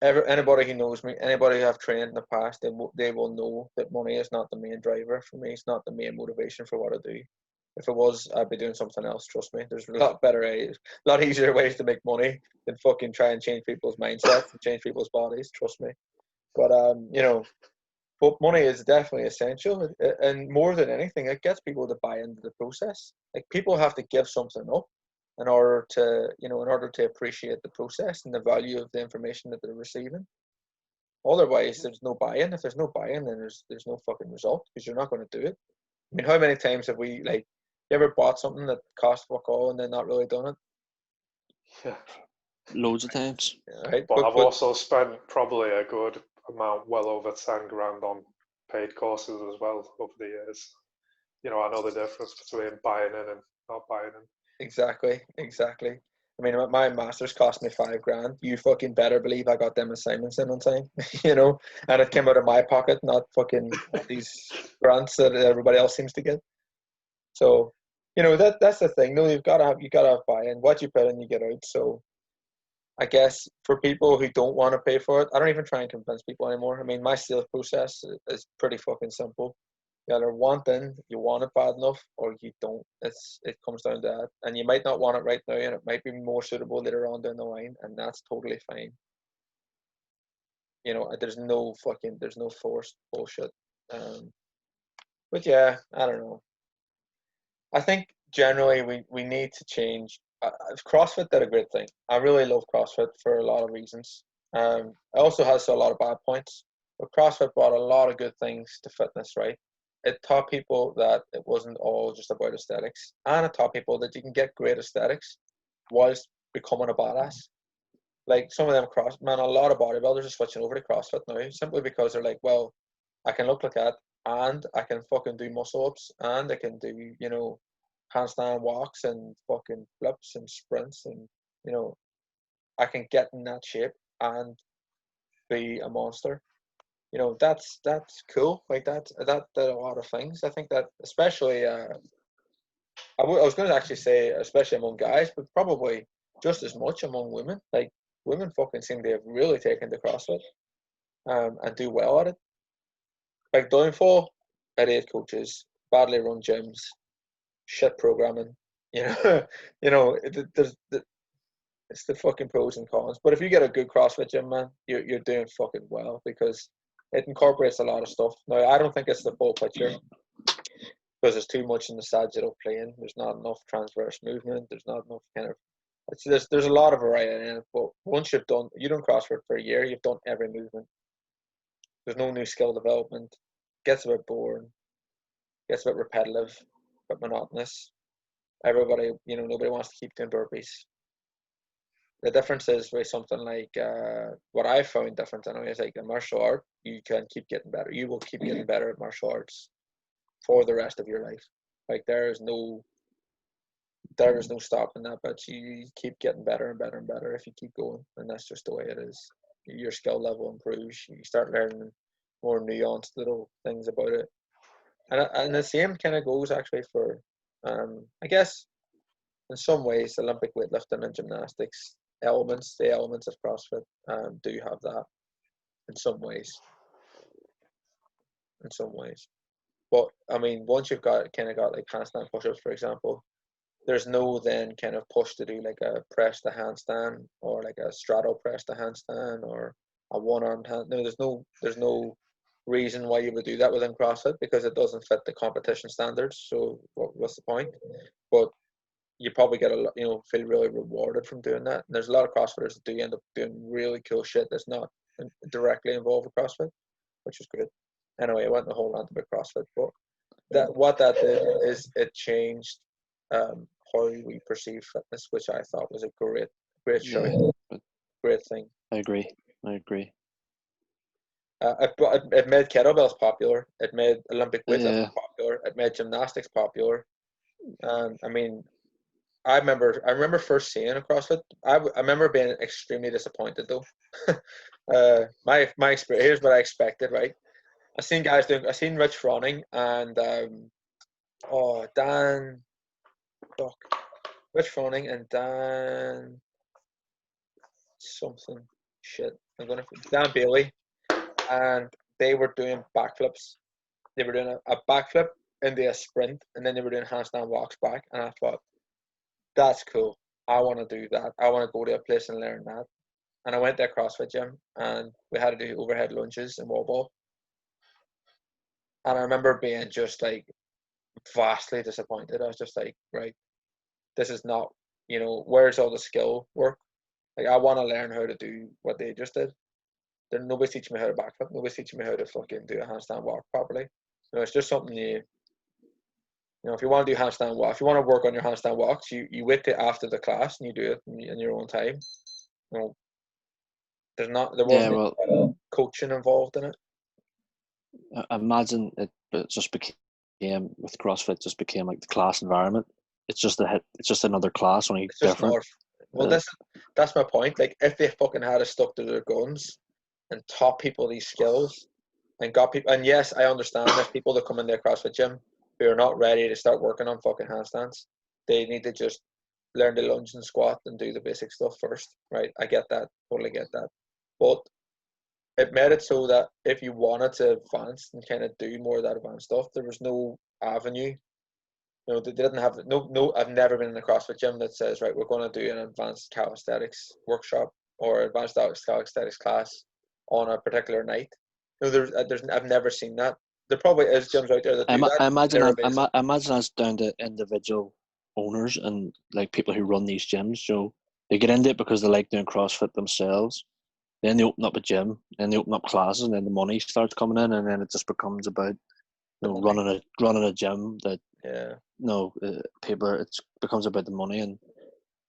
anybody who knows me, anybody who I've trained in the past, they will know that money is not the main driver for me. It's not the main motivation for what I do. If it was, I'd be doing something else. Trust me. There's a lot better ways, a lot easier ways to make money than fucking try and change people's mindsets and change people's bodies. Trust me. But but money is definitely essential, and more than anything, it gets people to buy into the process. Like, people have to give something up in order to appreciate the process and the value of the information that they're receiving. Otherwise, there's no buy-in. If there's no buy-in, then there's no fucking result, because you're not going to do it. I mean, how many times have we, like, you ever bought something that cost fuck all and then not really done it? Yeah. Loads of times. Yeah, right? But I've also spent probably a good amount, well over 10 grand on paid courses as well over the years. You know, I know the difference between buying in and not buying in. Exactly. I mean, my master's cost me $5,000. You fucking better believe I got them assignments in on time, and it came out of my pocket, not fucking these grants that everybody else seems to get. So, that's the thing. No, you gotta have buy-in. What you put in, you get out. So, I guess for people who don't want to pay for it, I don't even try and convince people anymore. I mean, my sales process is pretty fucking simple. You either want in, you want it bad enough, or you don't. It comes down to that. And you might not want it right now, and it might be more suitable later on down the line, and that's totally fine. There's no forced bullshit. But yeah, I don't know. I think generally we need to change. CrossFit did a great thing. I really love CrossFit for a lot of reasons. It also has a lot of bad points, but CrossFit brought a lot of good things to fitness, right? It taught people that it wasn't all just about aesthetics, and it taught people that you can get great aesthetics whilst becoming a badass. Like, some of them a lot of bodybuilders are switching over to CrossFit now simply because they're like, well, I can look like that, and I can fucking do muscle ups, and I can do, handstand walks and fucking flips and sprints, and I can get in that shape and be a monster. That's cool. Like, that did a lot of things. I think that, especially I was going to actually say especially among guys, but probably just as much among women. Like, women fucking seem to have really taken to CrossFit, and do well at it. Like, downfall, idiot coaches, badly run gyms, shit programming. It's the fucking pros and cons. But if you get a good CrossFit gym, man, you're doing fucking well, because it incorporates a lot of stuff. Now, I don't think it's the full picture, because there's too much in the sagittal plane. There's not enough transverse movement. There's not enough kind of. There's a lot of variety in it. But once you've done CrossFit for a year, you've done every movement. There's no new skill development. Gets a bit boring. Gets a bit repetitive, a bit monotonous. Everybody, nobody wants to keep doing burpees. The difference is with something like what I found different anyway is, like, a martial art, you can keep getting better. You will keep getting better at martial arts for the rest of your life. Like, there is no stopping that, but you keep getting better and better and better if you keep going, and that's just the way it is. Your skill level improves. You start learning more nuanced little things about it, and the same kind of goes actually for I guess in some ways Olympic weightlifting and gymnastics the elements of CrossFit do have that in some ways. But I mean, once you've got like handstand push-ups, for example, there's no then kind of push to do like a press to handstand or like a straddle press to handstand or a one-armed hand. No, there's no reason why you would do that within CrossFit, because it doesn't fit the competition standards. So what's the point? But you probably get feel really rewarded from doing that. And there's a lot of CrossFitters that do end up doing really cool shit that's not directly involved with CrossFit, which is great. Anyway, I went the whole rant about CrossFit, but what that did is it changed how we perceive fitness, which I thought was a great show, great thing. I agree. It made kettlebells popular. It made Olympic weightlifting popular. It made gymnastics popular. And I mean, I remember first seeing a CrossFit. I remember being extremely disappointed though. My experience. Here's what I expected. Right, I seen Rich Froning and Rich Froning and Dan something shit. Dan Bailey, and they were doing backflips. They were doing a backflip into a sprint, and then they were doing handstand walks back, and I thought, that's cool. I want to do that. I want to go to a place and learn that. And I went to a CrossFit gym, and we had to do overhead lunges and wall ball. And I remember being just like vastly disappointed. I was just like, right, this is not, where's all the skill work? Like, I want to learn how to do what they just did. Nobody's teaching me how to backflip. Nobody's teaching me how to fucking do a handstand walk properly. It's just something if you want to do handstand walk, if you want to work on your handstand walks, you wait till after the class and you do it in your own time. There wasn't coaching involved in it. I imagine it just became, with CrossFit, just became like the class environment. It's just another class, only different. That's my point. Like, if they fucking had stuck to their guns and taught people these skills and got people, and yes, I understand there's people that come in their CrossFit gym who are not ready to start working on fucking handstands. They need to just learn to lunge and squat and do the basic stuff first, right? I get that, totally get that. But it made it so that if you wanted to advance and kind of do more of that advanced stuff, there was no avenue. They didn't have no. I've never been in a CrossFit gym that says, right, we're going to do an advanced calisthenics workshop or advanced calisthenics class on a particular night. I've never seen that. There probably is gyms out there that do that. I imagine that's down to individual owners and like people who run these gyms. So they get into it because they like doing CrossFit themselves. Then they open up a gym, and they open up classes, and then the money starts coming in, and then it just becomes about running a gym that it becomes about the money, and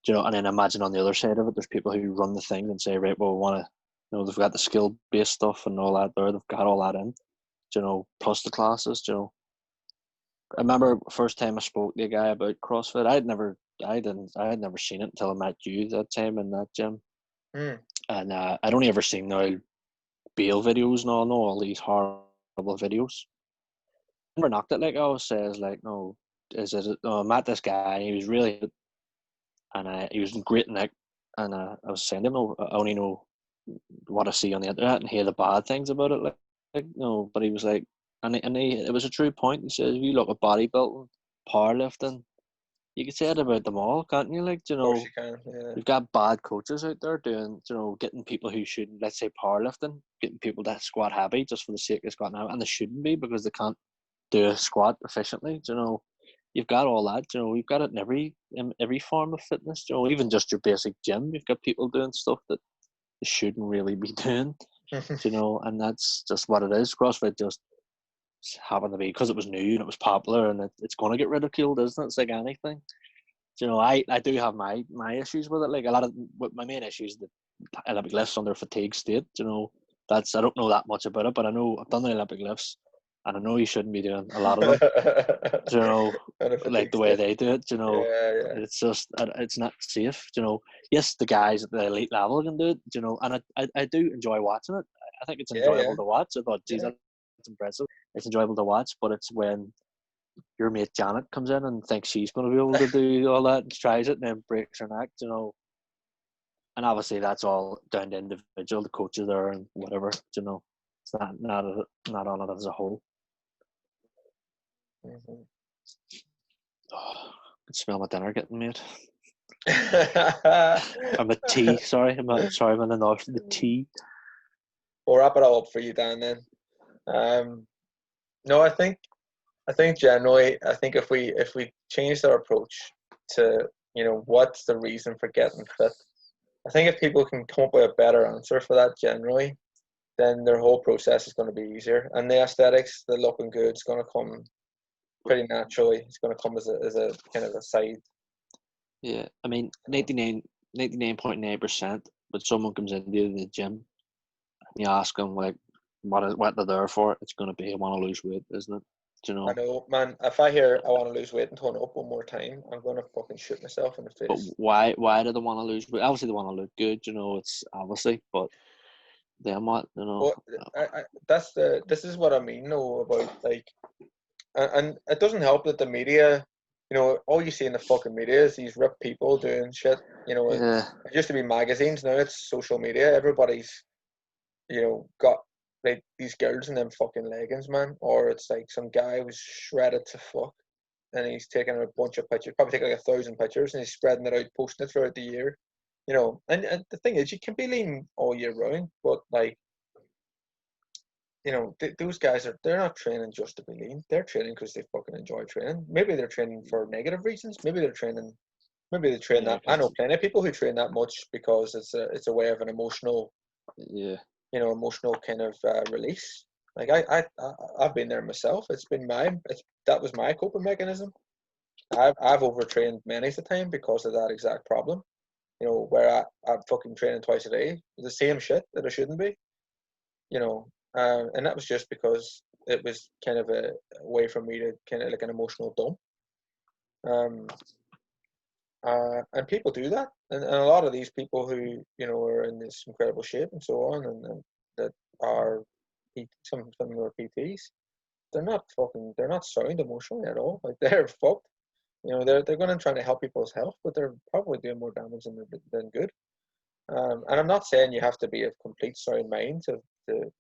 and then imagine on the other side of it, there's people who run the thing and say, right, well, we want to, they've got the skill based stuff and all that there, they've got all that in, plus the classes. I remember first time I spoke to a guy about CrossFit, I had never seen it until I met you that time in that gym. And I'd only ever seen now bail videos and all these horrible videos. I never knocked it, like I always says, like, no, I met this guy, he was really good, and he was in great nick, and I was saying to him, I only know what I see on the internet and hear the bad things about it, but he was like, it was a true point. He says, if you look at bodybuilding, powerlifting, you can say it about them all, can't you? Like, Of course you can, yeah. You've got bad coaches out there doing, getting people who shouldn't, let's say powerlifting, getting people that squat heavy just for the sake of squatting heavy, and they shouldn't be because they can't do a squat efficiently. You've got all that. We've got it in every form of fitness. Even just your basic gym, you've got people doing stuff that they shouldn't really be doing. And that's just what it is. CrossFit just happened to be because it was new and it was popular, and it's going to get ridiculed, isn't it? It's like anything. I do have my issues with it. Like, a lot of my main issues, the Olympic lifts under fatigue state. I don't know that much about it, but I know I've done the Olympic lifts, and I know you shouldn't be doing a lot of them. Like the way they do it. Yeah. It's just, it's not safe. Yes, the guys at the elite level can do it. And I do enjoy watching it. I think it's enjoyable to watch. I thought, geez, that's impressive. It's enjoyable to watch, but it's when your mate Janet comes in and thinks she's going to be able to do all that and tries it and then breaks her neck, And obviously that's all down to individual, the coaches there and whatever, It's not on it as a whole. Mm-hmm. I can smell my dinner getting made. I'm a tea. Sorry, I'm in the north. The tea. We'll wrap it all up for you, Dan. Then, no, I think generally, if we changed our approach to what's the reason for getting fit, I think if people can come up with a better answer for that generally, then their whole process is going to be easier, and the aesthetics, the looking good, is going to come pretty naturally. It's going to come as a kind of a side. Yeah, I mean, 99.9%. When someone comes into the gym, and you ask them like what they're there for, it's going to be, I want to lose weight, isn't it? I know, man. If I hear I want to lose weight and turn up one more time, I'm going to fucking shoot myself in the face. But why do they want to lose weight? Obviously, they want to look good. It's obviously, but then what? Well, this is what I mean, though, about like, and it doesn't help that the media, all you see in the fucking media is these ripped people doing shit. It used to be magazines, now it's social media. Everybody's, got like these girls in them fucking leggings, man, or it's like some guy who's shredded to fuck, and he's taking a bunch of pictures, probably taking like 1,000 pictures, and he's spreading it out, posting it throughout the year, you know. And the thing is, you can be lean all year round, but like, you know, those guys they're not training just to be lean. They're training because they fucking enjoy training. Maybe they're training for negative reasons. Maybe they train that. I know plenty of people who train that much because it's a way of an emotional, Yeah. you know, emotional kind of release. Like I've been there myself. That was my coping mechanism. I've overtrained many a time because of that exact problem. You know, where I'm fucking training twice a day, the same shit that I shouldn't be. You know, and that was just because it was kind of a way for me to kind of like an emotional dump. And people do that, and a lot of these people who, you know, are in this incredible shape and so on, and that are some of them are PTs. They're not sound emotionally at all. Like they're fucked. You know, they're going to try to help people's health, but they're probably doing more damage than good. And I'm not saying you have to be a complete sound mind to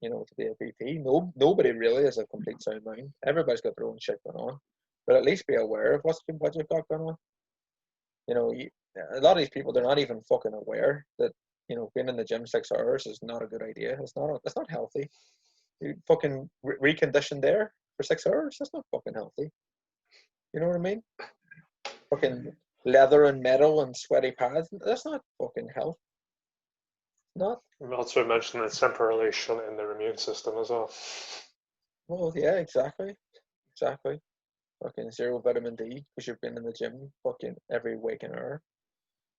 you know, to be a PT. Nobody really is a complete sound mind. Everybody's got their own shit going on, but at least be aware of what you've got going on. You know, a lot of these people, they're not even fucking aware that, you know, being in the gym 6 hours is not a good idea. It's not healthy. You fucking recondition there for 6 hours. That's not fucking healthy. You know what I mean? Fucking leather and metal and sweaty pads. That's not fucking health. Not. Not to mention it's temporarily shunting their immune system as well. Well, yeah, exactly. Fucking zero vitamin D because you've been in the gym fucking every waking hour.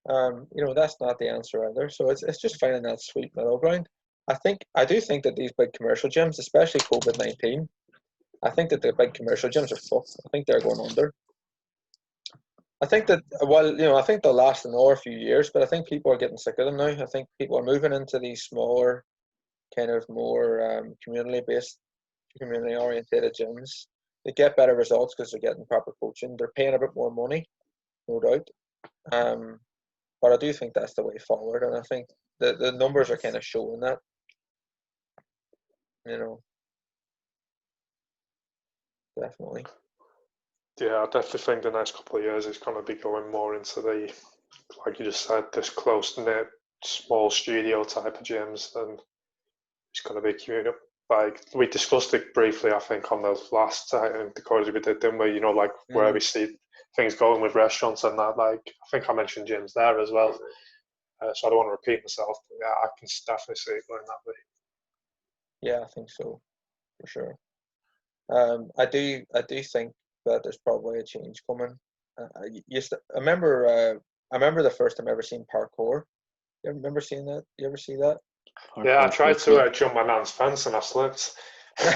You know, that's not the answer either. So it's just finding that sweet middle ground. I do think that these big commercial gyms, especially COVID-19, I think that the big commercial gyms are fucked. I think they're going under. I think that, well, you know, I think they'll last another few years, but I think people are getting sick of them now. I think people are moving into these smaller, kind of more community-based, community-oriented gyms. They get better results because they're getting proper coaching. They're paying a bit more money, no doubt. But I do think that's the way forward, and I think the numbers are kind of showing that. You know, definitely. Yeah, I definitely think the next couple of years is going to be going more into the, like you just said, this close-knit, small studio type of gyms than it's going to be community. Like we discussed it briefly, I think, on the last Decoded we did, didn't we? You know, like where we see things going with restaurants and that. Like I think I mentioned gyms there as well. So I don't want to repeat myself, but yeah, I can definitely see it going that way. Yeah, I think so, for sure. I do think that there's probably a change coming. I remember the first time I ever seen parkour. You remember seeing that? You ever see that? Yeah, I tried to jump my nan's fence and I slipped. I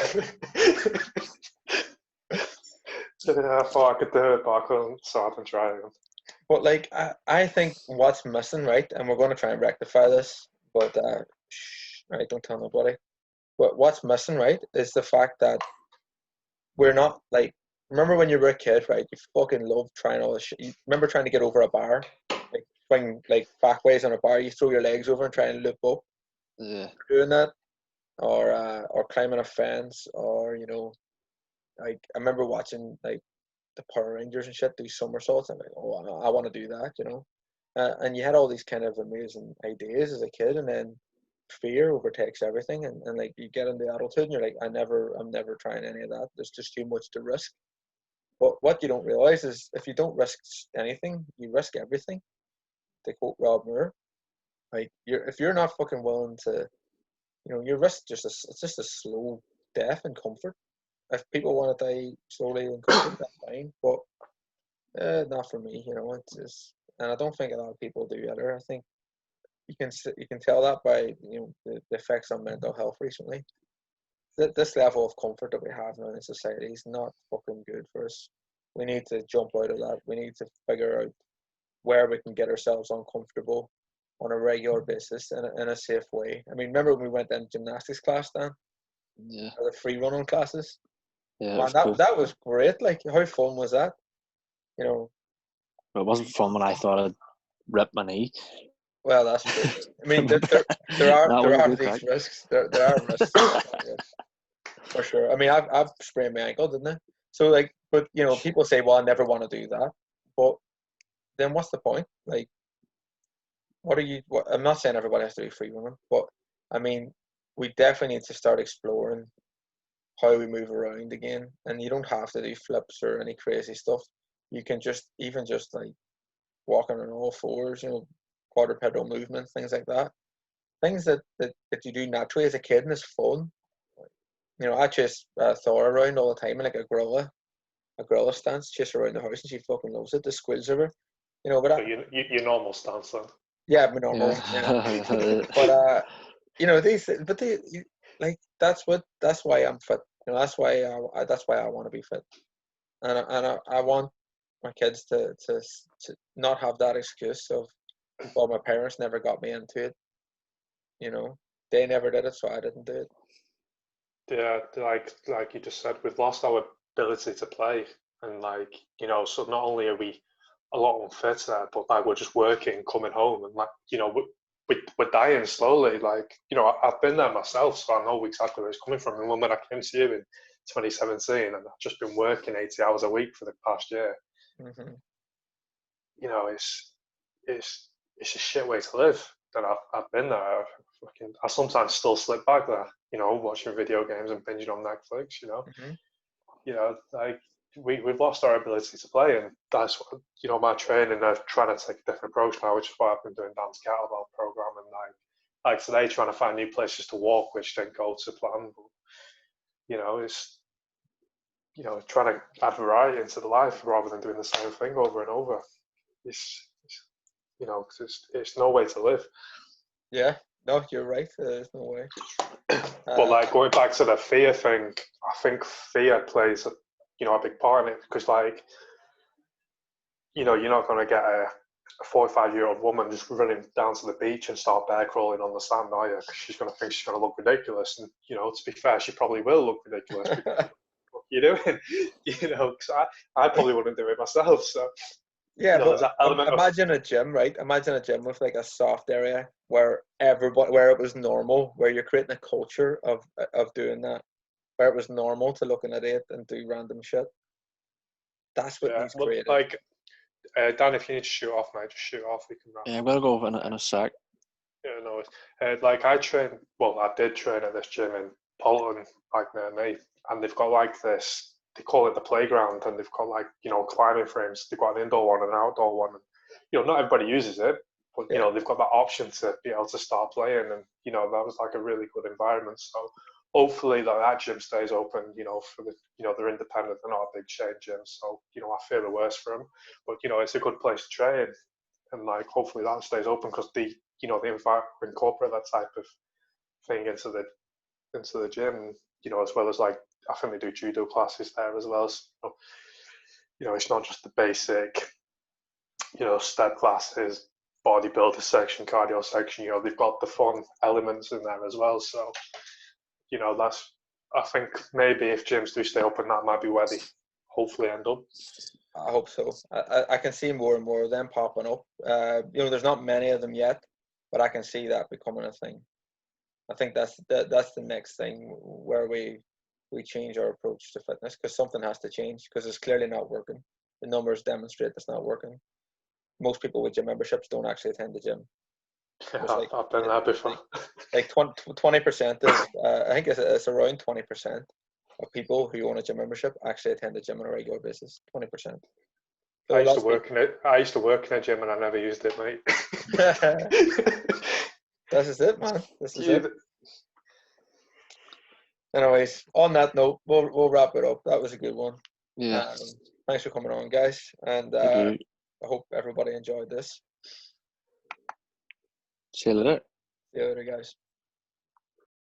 thought I could do it, but I couldn't, so I didn't try it. But like, I think what's missing, right? And we're going to try and rectify this, but right, don't tell nobody. But what's missing, right, is the fact that we're not like. Remember when you were a kid, right? You fucking loved trying all this shit. You remember trying to get over a bar, like swing like backways on a bar. You throw your legs over and try and loop up. Yeah. Doing that, or climbing a fence, or you know, like I remember watching like the Power Rangers and shit do somersaults. I'm like, oh, I want to do that, you know. And you had all these kind of amazing ideas as a kid, and then fear overtakes everything, and like you get into adulthood, and you're like, I'm never trying any of that. There's just too much to risk. But what you don't realize is if you don't risk anything, you risk everything. To quote Rob Moore, like if you're not fucking willing to, you know, your risk it's just a slow death in comfort. If people want to die slowly in comfort, that's fine. But not for me, you know. It's just, and I don't think a lot of people do either. I think you can tell that by, you know, the effects on mental health recently. This level of comfort that we have now in society is not fucking good for us. We need to jump out of that. We need to figure out where we can get ourselves uncomfortable on a regular basis in a safe way. I mean, remember when we went in gymnastics class, Dan? Yeah. Or the free running classes? Yeah. Man, that was great. Like, how fun was that? You know. But it wasn't fun when I thought I'd rip my knee. Well, that's true. I mean, there are these risks. There are risks, yes, for sure. I mean, I've sprained my ankle, didn't I? So like, but you know, people say, well, I never want to do that. But then what's the point? Like, I'm not saying everybody has to do free running, but I mean, we definitely need to start exploring how we move around again. And you don't have to do flips or any crazy stuff. You can just like walking on all fours, you know, quadrupedal movements, things like that. Things that you do naturally as a kid and it's fun. You know, I chase Thor around all the time in like a gorilla stance, chase her around the house and she fucking loves it. The squeals of her. You know, but So your normal stance then? Yeah, my normal one. Yeah. But you know, like that's why I'm fit. You know, that's why I want to be fit, and I want my kids to not have that excuse of, well, my parents never got me into it. You know, they never did it, so I didn't do it. Yeah, like you just said, we've lost our ability to play, and like, you know, so not only are we a lot unfit there, but like we're just working, coming home, and like, you know, we're dying slowly. Like, you know, I've been there myself, so I know exactly where it's coming from. And when I came to you in 2017, and I've just been working 80 hours a week for the past year, Mm-hmm. you know, it's a shit way to live. And I've been there. I sometimes still slip back there, you know, watching video games and binging on Netflix, you know. Mm-hmm. You know, like we've lost our ability to play, and that's what, you know, my training, I'm trying to take a different approach now, which is why I've been doing Dan's kettlebell program, and like today trying to find new places to walk, which didn't go to plan. But, you know, it's, you know, trying to add variety into the life rather than doing the same thing over and over. It's you know, cause it's no way to live. Yeah, no, you're right. There's no way. But like going back to the fear thing, I think fear plays a big part in it, because like, you know, you're not going to get a 45-year-old woman just running down to the beach and start bear crawling on the sand, are you? Because she's going to think she's going to look ridiculous, and you know, to be fair, she probably will look ridiculous. Because what you're doing, you know, because I probably wouldn't do it myself. So yeah, you know, there's that element imagine a gym, right? Imagine a gym with like a soft area where where it was normal, where you're creating a culture of doing that, where it was normal to look at it and do random shit. That's what he's created. Like, Dan, if you need to shoot off, mate, just shoot off. We can wrap. Yeah, I'm gonna go over in a sec. Yeah, no. Like I did train at this gym in Bolton, like near me, and they've got like this. They call it the playground, and they've got like, you know, climbing frames. They've got an indoor one and an outdoor one. And, you know, not everybody uses it, but you know, they've got that option to be able to start playing, and you know, that was like a really good environment. So hopefully that gym stays open. You know, for the, you know, they're independent, they're not a big chain gym, so you know, I fear the worst for them. But you know, it's a good place to train, and like hopefully that stays open, because the incorporate that type of thing into the gym, you know, as well as like, I think they do judo classes there as well. So, you know, it's not just the basic, you know, step classes, bodybuilder section, cardio section. You know, they've got the fun elements in there as well. So, you know, I think maybe if gyms do stay open, that might be where they hopefully end up. I hope so. I can see more and more of them popping up. You know, there's not many of them yet, but I can see that becoming a thing. I think that's the next thing where we change our approach to fitness, because something has to change, because it's clearly not working. The numbers demonstrate it's not working. Most people with gym memberships don't actually attend the gym. Yeah, I've been there before. Like 20% of, I think it's around 20% of people who own a gym membership actually attend the gym on a regular basis. 20%. So I used to work in a gym and I never used it, mate. This is it, man. This is it. Anyways, on that note, we'll wrap it up. That was a good one. Yeah. Thanks for coming on, guys, and I hope everybody enjoyed this. See you later. See you later, guys.